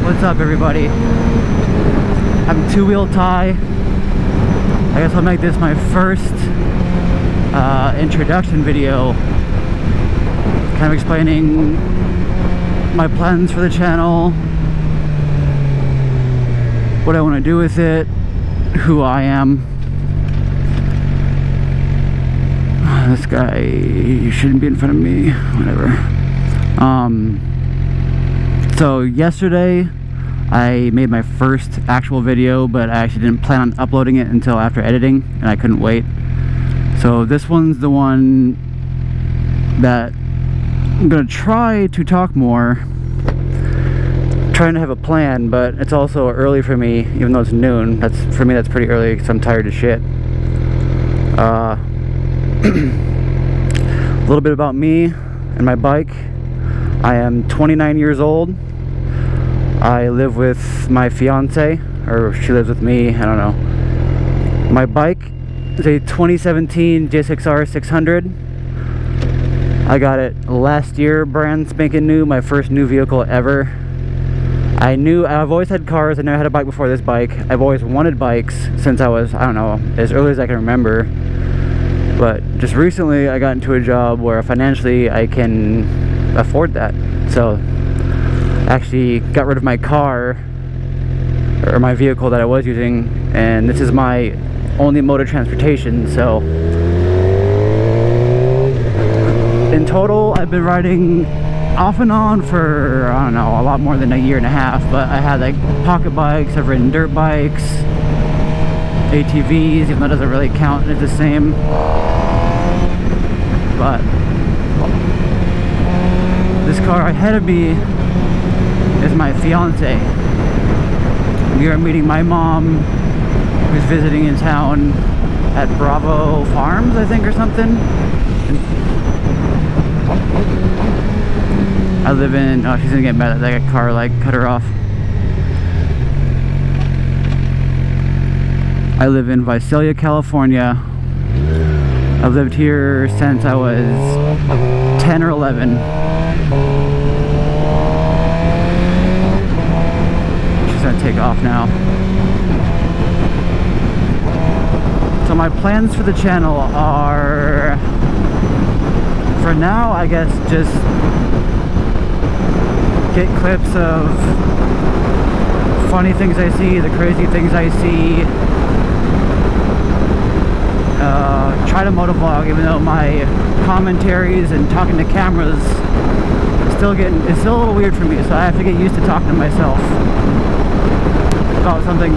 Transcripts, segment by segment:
What's up, everybody? I'm two-wheel tie. I guess I'll make this my first introduction video, kind of explaining my plans for the channel, what I want to do with it, who I am. This guy shouldn't be in front of me, whatever. So yesterday I made my first actual video, but I actually didn't plan on uploading it until after editing, and I couldn't wait. So this one's the one that I'm gonna try to talk more, trying to have a plan, but it's also early for me, even though it's noon. For me that's pretty early because I'm tired as shit. A little bit about me and my bike. I am 29 years old. I live with my fiance, or she lives with me, I don't know. My bike is a 2017 gsxr 600. I got it last year, brand spanking new, my first new vehicle ever. I've always had cars. I never had a bike before this bike. I've always wanted bikes since I was, I don't know, as early as I can remember. But just recently I got into a job where financially I can afford that. So I actually got rid of my car, or my vehicle that I was using, and this is my only mode of transportation. So in total I've been riding off and on for, I don't know, a lot more than a year and a half. But I had like pocket bikes, I've ridden dirt bikes, ATVs, even though it doesn't really count, it's the same. But this car ahead of me is my fiance. We are meeting my mom, who's visiting in town at Bravo Farms, I think, or something. I live in, oh, she's gonna get mad that that car like cut her off. I live in Visalia, California. I've lived here since I was 10 or 11. She's gonna take off now. So my plans for the channel are, for now, I guess, just get clips of funny things I see, the crazy things I see. Try to motovlog, even though my commentaries and talking to cameras it's still a little weird for me, so I have to get used to talking to myself about something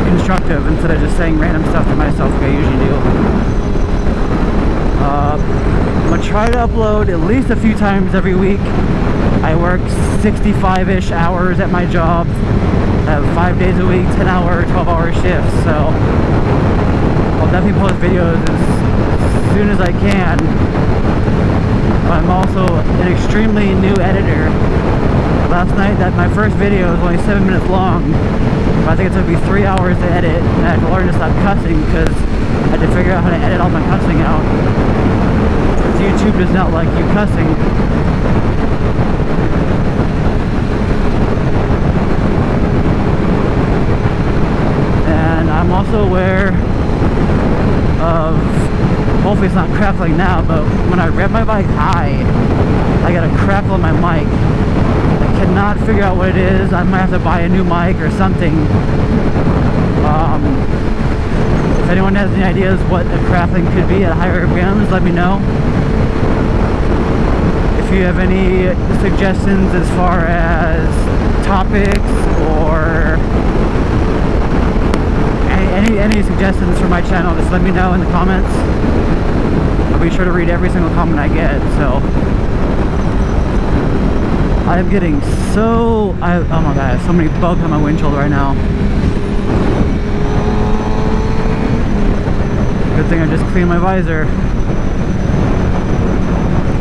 constructive instead of just saying random stuff to myself like I usually do. I'm gonna try to upload at least a few times every week. I work 65-ish hours at my job. I have 5 days a week, 10-hour, 12-hour shifts, so I'll definitely post videos as soon as I can. But I'm also an extremely new editor. Last night, my first video was only 7 minutes long, but I think it took me 3 hours to edit, and I had to learn to stop cussing because I had to figure out how to edit all my cussing out. Because YouTube does not like you cussing. And I'm also aware of, hopefully it's not crackling now, but when I rev my bike high, I got a crackle in my mic. I cannot figure out what it is. I might have to buy a new mic or something. If anyone has any ideas what the crackling could be at higher RPMs, let me know. If you have any suggestions as far as topics or any suggestions for my channel, just let me know in the comments. I'll be sure to read every single comment I get. So I am getting oh my god, I have so many bugs on my windshield right now. Good thing I just cleaned my visor.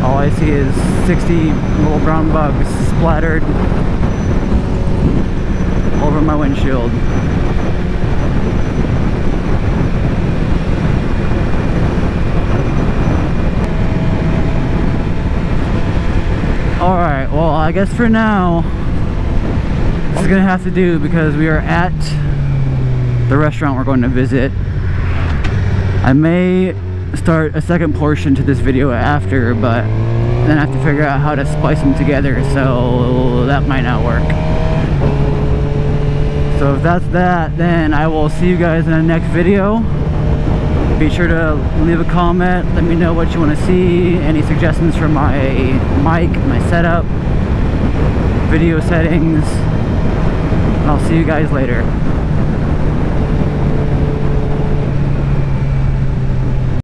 All I see is 60 little brown bugs splattered over my windshield. Alright, well, I guess for now, This is gonna have to do because we are at the restaurant we're going to visit. I may start a second portion to this video after, but then I have to figure out how to splice them together, so that might not work. So if that's that, then I will see you guys in the next video. Be sure to leave a comment, let me know what you want to see, any suggestions for my mic, my setup, video settings. I'll see you guys later.